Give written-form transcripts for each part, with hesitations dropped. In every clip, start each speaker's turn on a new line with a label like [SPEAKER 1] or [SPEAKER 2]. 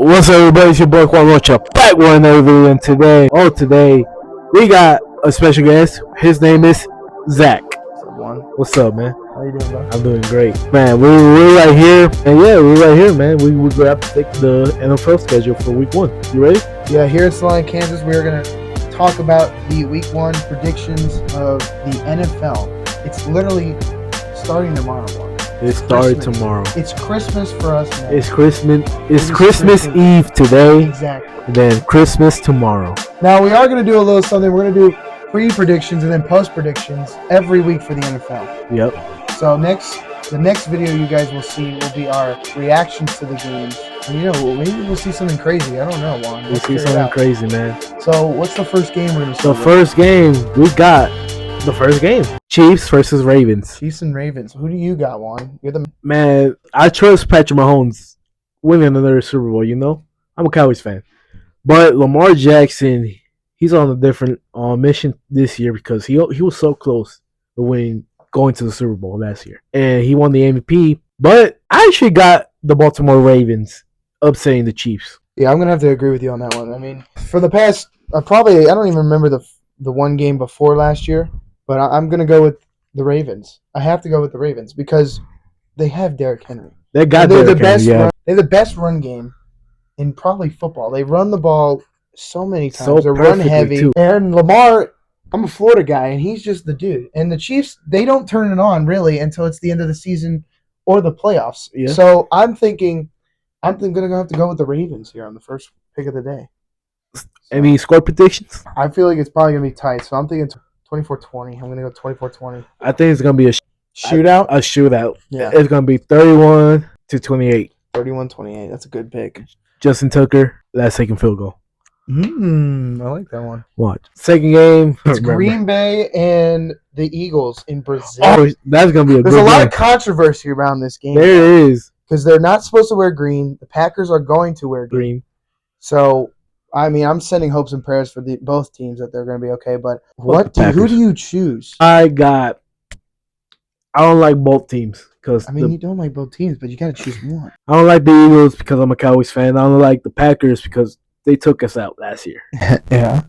[SPEAKER 1] What's up, everybody? It's your boy Juan Rocha back with another video. And today we got a special guest. His name is Zack.
[SPEAKER 2] What's up, Juan?
[SPEAKER 1] What's up, man?
[SPEAKER 2] How you doing, bro?
[SPEAKER 1] I'm doing great, man. We're right here, and yeah, we're right here, man. We grab to take the NFL schedule for Week 1. You ready?
[SPEAKER 2] Yeah, here in Salina, Kansas, we are gonna talk about the Week 1 predictions of the NFL. It's literally starting tomorrow, Juan.
[SPEAKER 1] It started tomorrow.
[SPEAKER 2] It's Christmas for us, man.
[SPEAKER 1] It's Christmas. It's Christmas Eve today.
[SPEAKER 2] Exactly.
[SPEAKER 1] And then Christmas tomorrow.
[SPEAKER 2] Now we are gonna do a little something. We're gonna do pre-predictions and then post-predictions every week for the NFL.
[SPEAKER 1] Yep.
[SPEAKER 2] So the next video you guys will see will be our reactions to the games. And maybe we'll see something crazy. I don't know, Juan.
[SPEAKER 1] We'll see something crazy, man.
[SPEAKER 2] So what's the first game we're gonna
[SPEAKER 1] The
[SPEAKER 2] start with?
[SPEAKER 1] first game we got. The first game, Chiefs versus Ravens.
[SPEAKER 2] Chiefs and Ravens. Who do you got, Juan? You're the
[SPEAKER 1] Man, I trust Patrick Mahomes winning another Super Bowl. You know, I'm a Cowboys fan, but Lamar Jackson, he's on a different mission this year because he was so close to going to the Super Bowl last year, and he won the MVP. But I actually got the Baltimore Ravens upsetting the Chiefs.
[SPEAKER 2] Yeah, I'm gonna have to agree with you on that one. I mean, for the past, I don't even remember the one game before last year. But I'm going to go with the Ravens. I have to go with the Ravens because they have Derrick Henry.
[SPEAKER 1] They got Derrick Henry, yeah.
[SPEAKER 2] They're the best run game in probably football. They run the ball so many times.
[SPEAKER 1] So
[SPEAKER 2] they're run heavy.
[SPEAKER 1] too.
[SPEAKER 2] And Lamar, I'm a Florida guy, and he's just the dude. And the Chiefs, they don't turn it on really until it's the end of the season or the playoffs.
[SPEAKER 1] Yeah.
[SPEAKER 2] So I'm going to have to go with the Ravens here on the first pick of the day.
[SPEAKER 1] Any score predictions?
[SPEAKER 2] I feel like it's probably going to be tight. So I'm thinking 24-20. I'm going to go 24-20.
[SPEAKER 1] I think it's gonna be a
[SPEAKER 2] Shootout?
[SPEAKER 1] A shootout.
[SPEAKER 2] Yeah.
[SPEAKER 1] It's gonna be 31-28.
[SPEAKER 2] 31-28. That's a good pick.
[SPEAKER 1] Justin Tucker, last second field goal.
[SPEAKER 2] I like that one.
[SPEAKER 1] Watch. Second game.
[SPEAKER 2] It's Green Bay and the Eagles in Brazil.
[SPEAKER 1] Oh, that's gonna be
[SPEAKER 2] There's a lot of controversy around this game.
[SPEAKER 1] There is.
[SPEAKER 2] Because they're not supposed to wear green. The Packers are going to wear green. So, I mean, I'm sending hopes and prayers for both teams that they're going to be okay. But who do you choose?
[SPEAKER 1] I don't like both teams because
[SPEAKER 2] you don't like both teams, but you got to choose one.
[SPEAKER 1] I don't like the Eagles because I'm a Cowboys fan. I don't like the Packers because they took us out last year.
[SPEAKER 2] Yeah.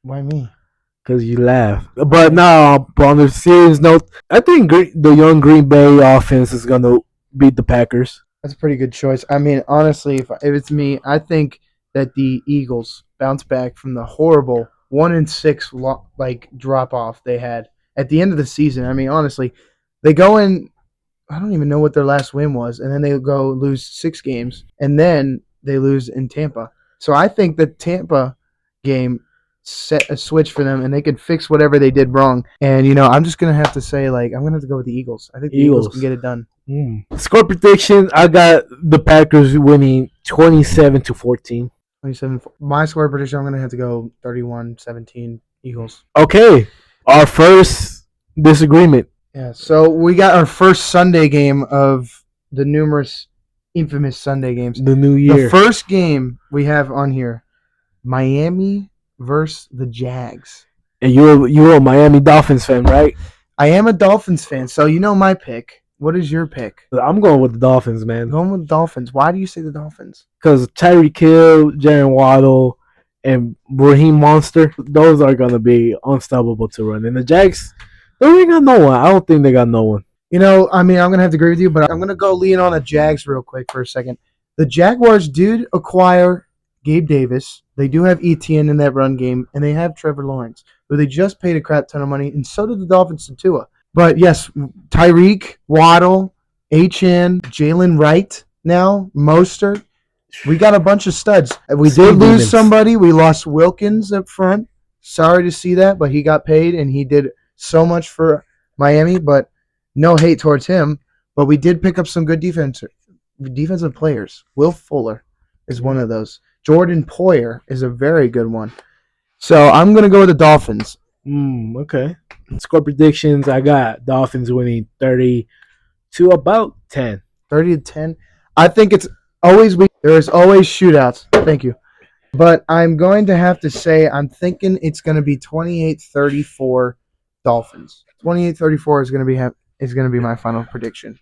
[SPEAKER 2] Why me?
[SPEAKER 1] Because you laugh. But no, on the serious note, I think the young Green Bay offense is going to beat the Packers.
[SPEAKER 2] That's a pretty good choice. I mean, honestly, if it's me, I think that the Eagles bounce back from the horrible 1-6 drop off they had at the end of the season. I mean, honestly, they go in. I don't even know what their last win was, and then they go lose 6 games, and then they lose in Tampa. So I think the Tampa game set a switch for them, and they could fix whatever they did wrong. And I'm just gonna have to say, I'm gonna have to go with the Eagles. I think the Eagles can get it done.
[SPEAKER 1] Score prediction: I got the Packers winning 27-14.
[SPEAKER 2] 27. My score prediction: I'm gonna have to go 31-17 Eagles.
[SPEAKER 1] Okay, our first disagreement.
[SPEAKER 2] Yeah, so we got our first Sunday game of the numerous infamous Sunday games.
[SPEAKER 1] The new year.
[SPEAKER 2] The first game we have on here, Miami versus the Jags.
[SPEAKER 1] And you're a Miami Dolphins fan, right?
[SPEAKER 2] I am a Dolphins fan, so you know my pick. What is your pick?
[SPEAKER 1] I'm going with the Dolphins, man.
[SPEAKER 2] I'm going with the Dolphins. Why do you say the Dolphins?
[SPEAKER 1] Because Tyreek Hill, Jaren Waddle, and Raheem Monster, those are going to be unstoppable to run. And the Jags, they ain't got no one. I don't think they got no one.
[SPEAKER 2] I'm going to have to agree with you, but I'm going to go lean on the Jags real quick for a second. The Jaguars did acquire Gabe Davis. They do have Etienne in that run game, and they have Trevor Lawrence, who they just paid a crap ton of money, and so did the Dolphins to Tua. But yes, Tyreek, Waddle, HN, Jalen Wright now, Mostert. We got a bunch of studs. We did lose somebody. We lost Wilkins up front. Sorry to see that, but he got paid, and he did so much for Miami, but no hate towards him. But we did pick up some good defensive players. Will Fuller is one of those. Jordan Poyer is a very good one. So I'm going to go with the Dolphins.
[SPEAKER 1] Okay. Score predictions, I got Dolphins winning 30 to about 10.
[SPEAKER 2] 30-10. I think there's always shootouts. Thank you. But I'm going to have to say I'm thinking it's going to be 28-34 Dolphins. 28-34 is going to be my final prediction.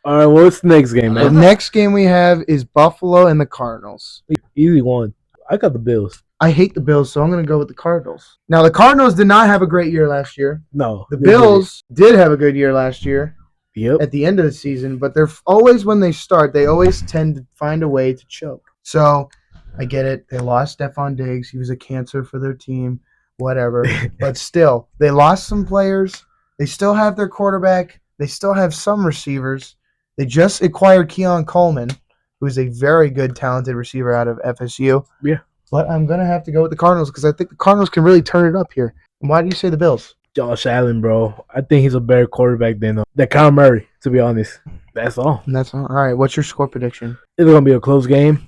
[SPEAKER 1] All right, what's the next game,
[SPEAKER 2] The
[SPEAKER 1] man?
[SPEAKER 2] next game we have is Buffalo and the Cardinals.
[SPEAKER 1] Easy one. I got the Bills.
[SPEAKER 2] I hate the Bills, so I'm going to go with the Cardinals. Now, the Cardinals did not have a great year last year.
[SPEAKER 1] No.
[SPEAKER 2] The
[SPEAKER 1] they didn't.
[SPEAKER 2] Bills did have a good year last year
[SPEAKER 1] Yep.
[SPEAKER 2] at the end of the season, but they're always, when they start, they always tend to find a way to choke. So I get it. They lost Stephon Diggs. He was a cancer for their team, whatever. But still, they lost some players. They still have their quarterback. They still have some receivers. They just acquired Keon Coleman, who is a very good, talented receiver out of FSU.
[SPEAKER 1] Yeah.
[SPEAKER 2] But I'm going to have to go with the Cardinals because I think the Cardinals can really turn it up here. And why do you say the Bills?
[SPEAKER 1] Josh Allen, bro. I think he's a better quarterback than Kyler Murray, to be honest. That's all.
[SPEAKER 2] And that's all right. What's your score prediction?
[SPEAKER 1] It's going to be a close game.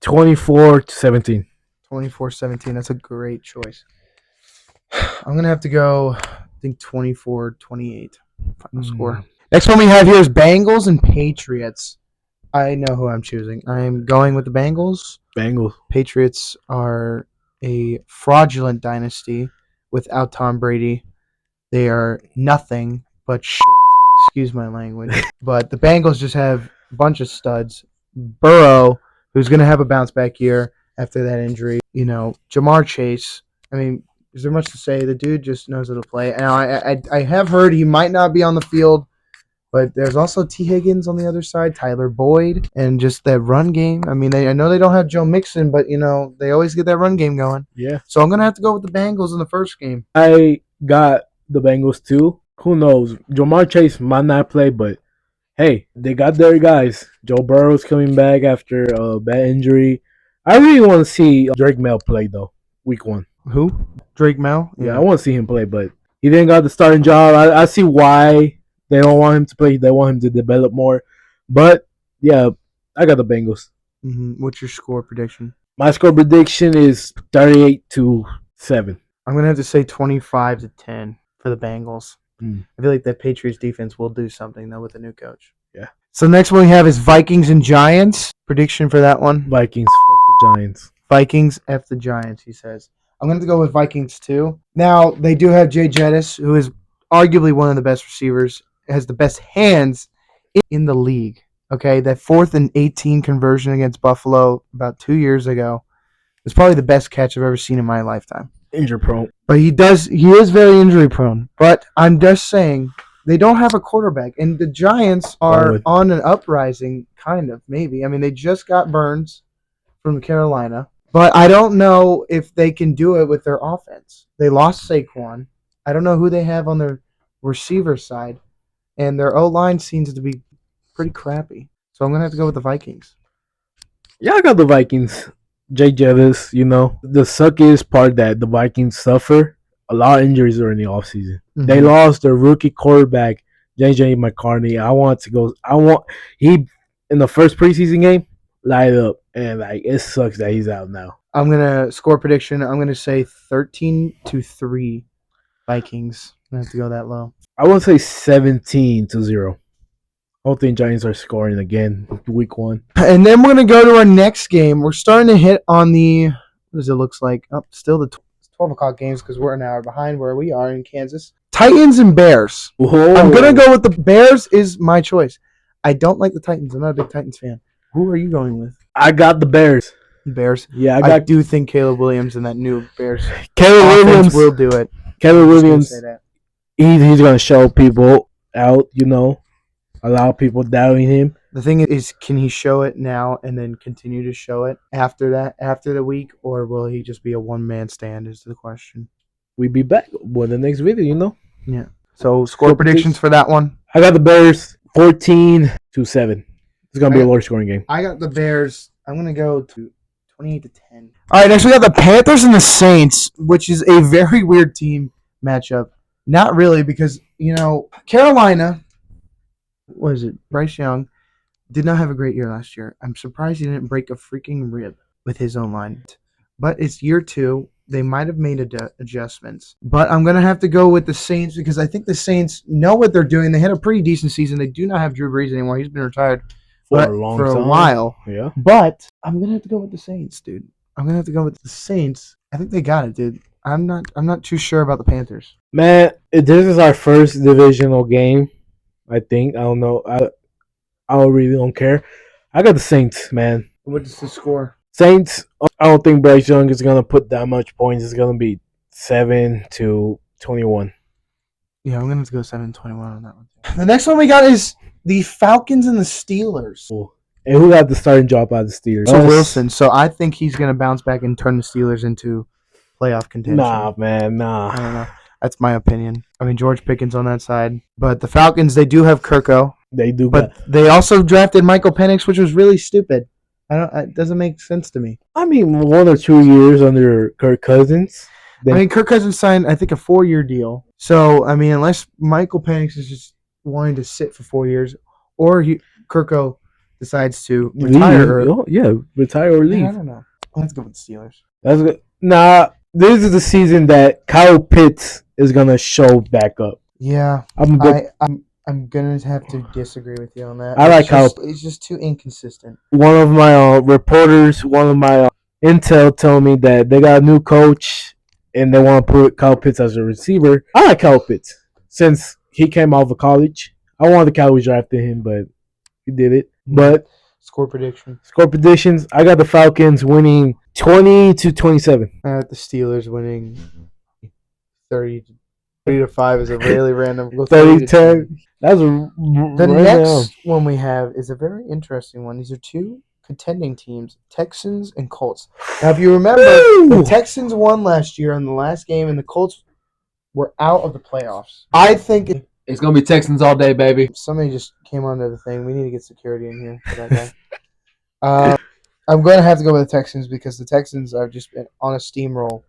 [SPEAKER 1] 24-17.
[SPEAKER 2] 24-17. That's a great choice. I'm going to have to go, I think, 24-28 final score. Next one we have here is Bengals and Patriots. I know who I'm choosing. I am going with the Bengals.
[SPEAKER 1] Bengals.
[SPEAKER 2] Patriots are a fraudulent dynasty without Tom Brady. They are nothing but shit. Excuse my language. But the Bengals just have a bunch of studs. Burrow, who's going to have a bounce back year after that injury. You know, Jamar Chase. I mean, is there much to say? The dude just knows how to play. Now, I have heard he might not be on the field, but there's also T. Higgins on the other side, Tyler Boyd, and just that run game. I mean, I know they don't have Joe Mixon, but, you know, they always get that run game going.
[SPEAKER 1] Yeah.
[SPEAKER 2] So I'm going to have to go with the Bengals in the first game.
[SPEAKER 1] I got the Bengals too. Who knows? Jamar Chase might not play, but hey, they got their guys. Joe Burrow's coming back after a bad injury. I really want to see Drake Mel play, though, week 1.
[SPEAKER 2] Who? Drake Mel?
[SPEAKER 1] Yeah, I want to see him play, but he didn't got the starting job. I see why they don't want him to play. They want him to develop more. But, yeah, I got the Bengals.
[SPEAKER 2] Mm-hmm. What's your score prediction?
[SPEAKER 1] My score prediction is 38-7.
[SPEAKER 2] I'm going to have to say 25-10 for the Bengals. I feel like the Patriots defense will do something, though, with the new coach.
[SPEAKER 1] Yeah.
[SPEAKER 2] So the next one we have is Vikings and Giants. Prediction for that one?
[SPEAKER 1] Vikings, fuck the Giants.
[SPEAKER 2] Vikings, F the Giants, he says. I'm going to go with Vikings, too. Now, they do have Jay Jettis, who is arguably one of the best receivers, has the best hands in the league. Okay, that 4th and 18 conversion against Buffalo about 2 years ago was probably the best catch I've ever seen in my lifetime.
[SPEAKER 1] Injury prone.
[SPEAKER 2] But he is very injury prone. But I'm just saying, they don't have a quarterback. And the Giants are on an uprising, kind of, maybe. I mean, they just got Burns from Carolina. But I don't know if they can do it with their offense. They lost Saquon. I don't know who they have on their receiver side. And their O-line seems to be pretty crappy. So I'm going to have to go with the Vikings.
[SPEAKER 1] Yeah, I got the Vikings. Jay Jettis, you know. The suckiest part that the Vikings suffer, a lot of injuries during the offseason. Mm-hmm. They lost their rookie quarterback, J.J. McCartney. He, in the first preseason game, light up. And, it sucks that he's out now.
[SPEAKER 2] I'm going to score prediction. I'm going to say 13-3 Vikings. I'm going to have to go that low.
[SPEAKER 1] I want to say 17-0. I don't think Giants are scoring again week 1.
[SPEAKER 2] And then we're going to go to our next game. We're starting to hit on the, what does it look like? Oh, still the 12 o'clock games because we're an hour behind where we are in Kansas. Titans and Bears.
[SPEAKER 1] Whoa.
[SPEAKER 2] I'm going to go with the Bears is my choice. I don't like the Titans. I'm not a big Titans fan. Who are you going with?
[SPEAKER 1] I got the Bears.
[SPEAKER 2] Bears?
[SPEAKER 1] Yeah,
[SPEAKER 2] I do think Caleb Williams and that new Bears
[SPEAKER 1] Caleb Williams
[SPEAKER 2] will do it.
[SPEAKER 1] Caleb Williams, he's going to show people out, you know. A lot of people doubting him.
[SPEAKER 2] The thing is, can he show it now and then continue to show it after the week, or will he just be a one-man stand is the question.
[SPEAKER 1] We'll be back with the next video, you know?
[SPEAKER 2] Yeah. So, score predictions for that one?
[SPEAKER 1] I got the Bears 14-7. It's going to be a low-scoring game.
[SPEAKER 2] I got the Bears. I'm going to go to 28-10. All right, next we got the Panthers and the Saints, which is a very weird team matchup. Not really, because, you know, Carolina... What is it? Bryce Young did not have a great year last year. I'm surprised he didn't break a freaking rib with his own line. But it's year 2. They might have made adjustments. But I'm going to have to go with the Saints because I think the Saints know what they're doing. They had a pretty decent season. They do not have Drew Brees anymore. He's been retired for a while.
[SPEAKER 1] Yeah.
[SPEAKER 2] But I'm going to have to go with the Saints, dude. I'm going to have to go with the Saints. I think they got it, dude. I'm not too sure about the Panthers.
[SPEAKER 1] Man, this is our first divisional game. I think. I don't know. I really don't care. I got the Saints, man.
[SPEAKER 2] What's the score?
[SPEAKER 1] Saints. I don't think Bryce Young is gonna put that much points. It's gonna be 7-21.
[SPEAKER 2] Yeah, I'm gonna have to go 7-21 on that one. The next one we got is the Falcons and the Steelers.
[SPEAKER 1] And who got the starting job out of the Steelers?
[SPEAKER 2] So Wilson. So I think he's gonna bounce back and turn the Steelers into playoff contention.
[SPEAKER 1] Nah, man, nah.
[SPEAKER 2] I don't know. That's my opinion. I mean, George Pickens on that side, but the Falcons, they do have Kirko,
[SPEAKER 1] They do,
[SPEAKER 2] but they also drafted Michael Penix, which was really stupid. It doesn't make sense to me.
[SPEAKER 1] I mean, 1 or 2 years under Kirk Cousins.
[SPEAKER 2] I mean, Kirk Cousins signed, I think, a 4-year deal. So, I mean, unless Michael Penix is just wanting to sit for 4 years, or Kirko decides to retire.
[SPEAKER 1] Retire or leave.
[SPEAKER 2] I don't know. Let's go with the Steelers.
[SPEAKER 1] That's good. Nah, this is the season that Kyle Pitts is gonna show back up.
[SPEAKER 2] Yeah, I'm gonna have to disagree with you on that.
[SPEAKER 1] I like Kyle.
[SPEAKER 2] He's just too inconsistent.
[SPEAKER 1] One of my reporters, one of my intel told me that they got a new coach and they want to put Kyle Pitts as a receiver. I like Kyle Pitts since he came out of college. I wanted the Cowboys drafted him, but he did it. But
[SPEAKER 2] score predictions.
[SPEAKER 1] I got the Falcons winning 20-27.
[SPEAKER 2] I got the Steelers winning 30-5 is a really random.
[SPEAKER 1] 30-10. That's the
[SPEAKER 2] next one we have is a very interesting one. These are two contending teams, Texans and Colts. Now, if you remember, the Texans won last year in the last game, and the Colts were out of the playoffs. I think
[SPEAKER 3] it's going to be Texans all day, baby.
[SPEAKER 2] Somebody just came onto the thing. We need to get security in here for that guy. I'm going to have to go with the Texans because the Texans have just been on a steamroll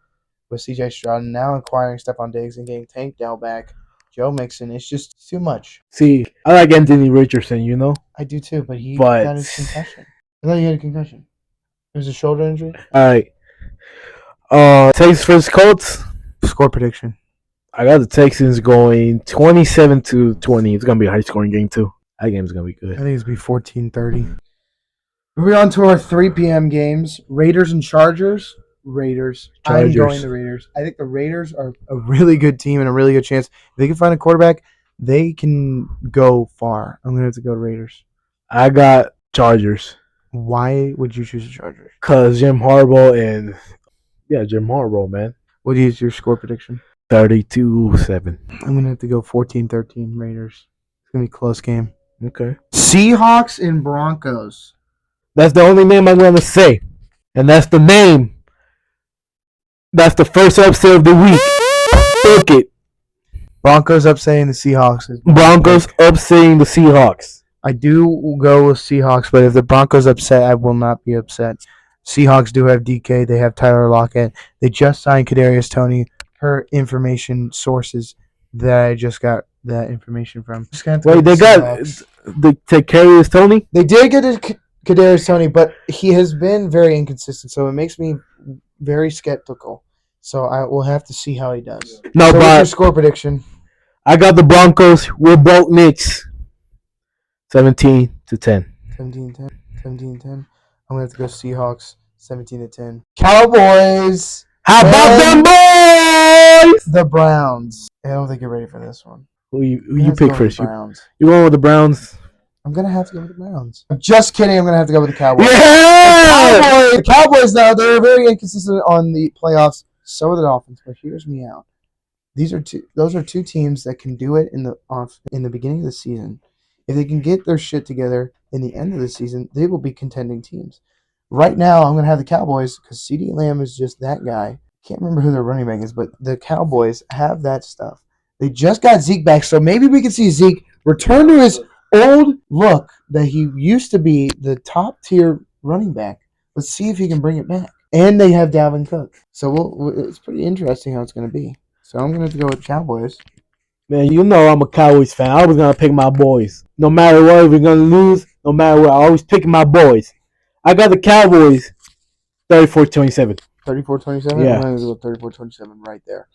[SPEAKER 2] with C.J. Stroud and now acquiring Stephon Diggs and getting Tank Dell back. Joe Mixon. It's just too much.
[SPEAKER 1] See, I like Anthony Richardson, you know?
[SPEAKER 2] I do too, but he got his concussion. I thought he had a concussion. It was a shoulder injury?
[SPEAKER 1] All right. Texans versus Colts.
[SPEAKER 2] Score prediction.
[SPEAKER 1] I got the Texans going 27-20. It's going to be a high-scoring game, too. That game's going to be good.
[SPEAKER 2] I think it's going to be 14-30. Moving on to our 3 p.m. games. Raiders and Chargers. Raiders. I'm going the Raiders. I think the Raiders are a really good team and a really good chance. If they can find a quarterback, they can go far. I'm going to have to go Raiders.
[SPEAKER 1] I got Chargers.
[SPEAKER 2] Why would you choose the Chargers?
[SPEAKER 1] Because Jim Harbaugh and... Yeah, Jim Harbaugh, man.
[SPEAKER 2] What is your score prediction?
[SPEAKER 1] 32-7.
[SPEAKER 2] I'm going to have to go 14-13 Raiders. It's going to be a close game.
[SPEAKER 1] Okay.
[SPEAKER 2] Seahawks and Broncos.
[SPEAKER 1] That's the only name I'm going to say. And that's the name. That's the first upset of the week. Book it.
[SPEAKER 2] Broncos upsetting the Seahawks.
[SPEAKER 1] Broncos upsetting the Seahawks.
[SPEAKER 2] I do go with Seahawks, but if the Broncos upset, I will not be upset. Seahawks do have DK. They have Tyler Lockett. They just signed Kadarius Toney. Her information sources that I just got that information from.
[SPEAKER 1] Wait, they got the Kadarius Toney?
[SPEAKER 2] They did get Kadarius Toney, but he has been very inconsistent, so it makes me very skeptical. So I will have to see how he does.
[SPEAKER 1] No,
[SPEAKER 2] so
[SPEAKER 1] but
[SPEAKER 2] what's your score prediction?
[SPEAKER 1] I got the Broncos. We're both Knicks. 17-10.
[SPEAKER 2] 17-10. 17-10. I'm gonna have to go Seahawks. 17-10. Cowboys.
[SPEAKER 1] How about them boys?
[SPEAKER 2] The Browns. I don't think you're ready for this one.
[SPEAKER 1] Who you pick first?
[SPEAKER 2] Browns.
[SPEAKER 1] You going with the Browns?
[SPEAKER 2] I'm going to have to go with the Browns. I'm just kidding. I'm going to have to go with the Cowboys.
[SPEAKER 1] Yeah!
[SPEAKER 2] The Cowboys, now, they're very inconsistent on the playoffs. So are the Dolphins, but here's me out. Those are two teams that can do it in the beginning of the season. If they can get their shit together in the end of the season, they will be contending teams. Right now, I'm going to have the Cowboys because CeeDee Lamb is just that guy. Can't remember who their running back is, but the Cowboys have that stuff. They just got Zeke back, so maybe we can see Zeke return to his old look that he used to be the top-tier running back. Let's see if he can bring it back. And they have Dalvin Cook. So it's pretty interesting how it's going to be. So I'm going to have to go with Cowboys.
[SPEAKER 1] Man, you know I'm a Cowboys fan. I was going to pick my boys. No matter what, if we're going to lose, no matter what, I always pick my boys. I got the Cowboys 34-27.
[SPEAKER 2] 34-27?
[SPEAKER 1] Yeah.
[SPEAKER 2] I'm going to go 34-27 right there.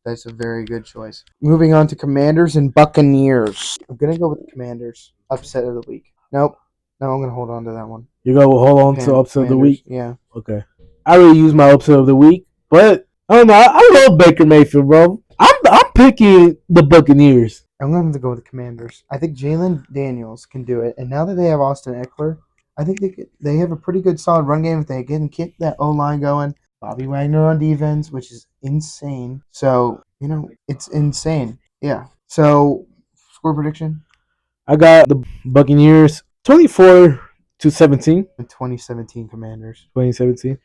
[SPEAKER 2] That's a very good choice. Moving on to Commanders and Buccaneers. I'm going to go with the Commanders. Upset of the week. Nope. No, I'm going to hold on to that one.
[SPEAKER 1] You're going to hold on to upset of the week?
[SPEAKER 2] Yeah.
[SPEAKER 1] Okay. I already used my upset of the week, but I don't know. I love Baker Mayfield, bro. I'm picking the Buccaneers.
[SPEAKER 2] I'm going to go with the Commanders. I think Jalen Daniels can do it, and now that they have Austin Eckler, I think they have a pretty good solid run game if they can keep that O line going. Bobby Wagner on defense, which is insane. So it's insane. Yeah. So score prediction.
[SPEAKER 1] I got the Buccaneers 24-17.
[SPEAKER 2] The 2017 Commanders.
[SPEAKER 1] 2017.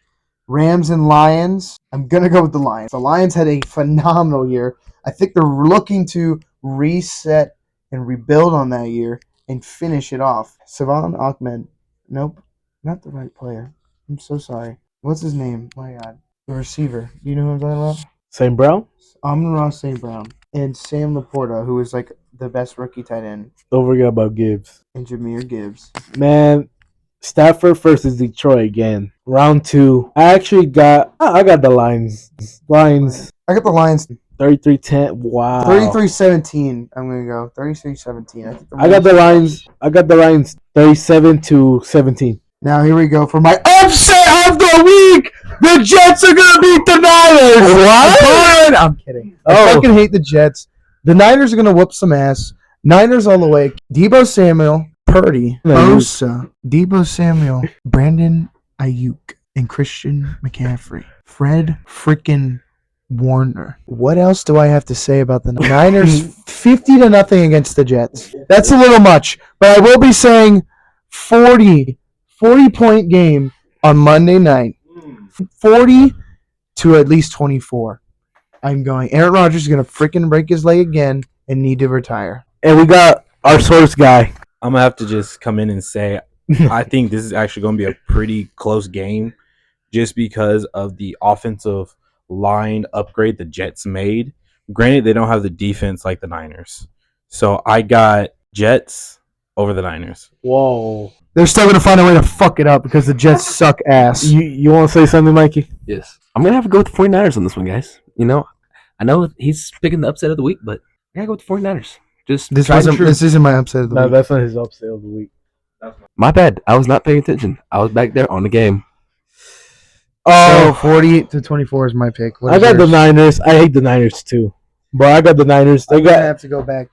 [SPEAKER 2] Rams and Lions. I'm going to go with the Lions. The Lions had a phenomenal year. I think they're looking to reset and rebuild on that year and finish it off. Savon Ahmed. Nope. Not the right player. I'm so sorry. What's his name? My God. The receiver. Do you know who I'm talking about?
[SPEAKER 1] St. Brown?
[SPEAKER 2] Amon-Ra St. Brown. And Sam Laporta, who is like the best rookie tight end.
[SPEAKER 1] Don't forget about Gibbs.
[SPEAKER 2] And Jameer Gibbs.
[SPEAKER 1] Man, Stafford versus Detroit again. Round 2. I got the Lions.
[SPEAKER 2] I got the Lions
[SPEAKER 1] 33-10. Wow.
[SPEAKER 2] 33-17. I'm going to go 33-17.
[SPEAKER 1] I got the Lions 37-17.
[SPEAKER 2] Now here we go for my upset of the week. The Jets are gonna beat the Niners.
[SPEAKER 1] What?
[SPEAKER 2] I'm kidding. I fucking hate the Jets. The Niners are gonna whoop some ass. Niners all the way. Debo Samuel, Purdy, Bosa, Debo Samuel, Brandon Ayuk, and Christian McCaffrey. Fred freaking Warner. What else do I have to say about the Niners? 50-0 against the Jets. That's a little much, but I will be saying 40-point game on Monday night. 40 to at least 24. I'm going. Aaron Rodgers is going to freaking break his leg again and need to retire.
[SPEAKER 1] And we got our source guy.
[SPEAKER 4] I'm going to have to just come in and say I think this is actually going to be a pretty close game just because of the offensive line upgrade the Jets made. Granted, they don't have the defense like the Niners. So I got Jets over the Niners.
[SPEAKER 1] Whoa.
[SPEAKER 2] They're still going to find a way to fuck it up because the Jets suck ass.
[SPEAKER 1] You want to say something, Mikey?
[SPEAKER 5] Yes. I'm going to have to go with the 49ers on this one, guys. I know he's picking the upset of the week, but I got to go with the 49ers.
[SPEAKER 2] This isn't my upset of the week.
[SPEAKER 1] No, that's not his upset of the week.
[SPEAKER 5] My bad. I was not paying attention. I was back there on the game.
[SPEAKER 2] So 40-24 is my pick.
[SPEAKER 1] I got the Niners. I hate the Niners too. But I got the Niners.
[SPEAKER 2] I have to go back.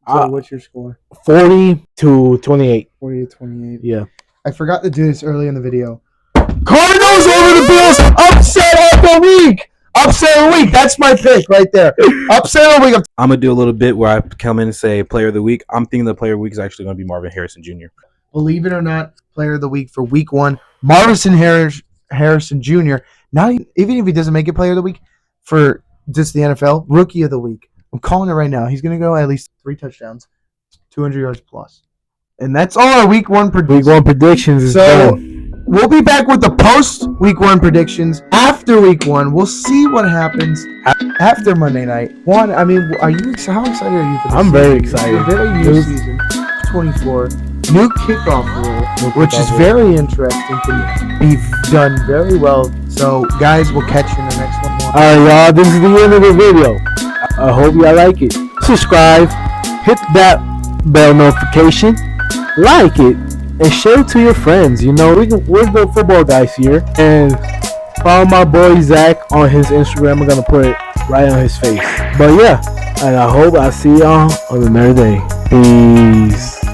[SPEAKER 2] So what's your score?
[SPEAKER 1] 40-28.
[SPEAKER 2] 40-28.
[SPEAKER 1] Yeah.
[SPEAKER 2] I forgot to do this early in the video. Cardinals over the Bills. Upset of the week. Upset of the week. That's my pick right there. Upset of the week.
[SPEAKER 4] I'm going to do a little bit where I come in and say player of the week. I'm thinking the player of the week is actually going to be Marvin Harrison Jr.
[SPEAKER 2] Believe it or not, player of the week for week 1, Marvin Harrison Jr. Not even if he doesn't make it player of the week for just the NFL, rookie of the week. I'm calling it right now. He's going to go at least 3 touchdowns, 200 yards plus. And that's all our week 1 predictions.
[SPEAKER 1] Week 1 predictions is done.
[SPEAKER 2] We'll be back with the post week 1 predictions after week 1. We'll see what happens after Monday night. Juan, I mean, how excited are you for this?
[SPEAKER 1] I'm very excited.
[SPEAKER 2] Very new season. 24. New kickoff rule, which is very interesting. Can be done very well. So, guys, we'll catch you in the next one.
[SPEAKER 1] Alright, y'all. This is the end of the video. I hope y'all like it. Subscribe. Hit that bell notification. Like it. And share it to your friends. We're the football guys here. And follow my boy Zack on his Instagram. I'm going to put it right on his face. But yeah. And I hope I see y'all on another day. Peace.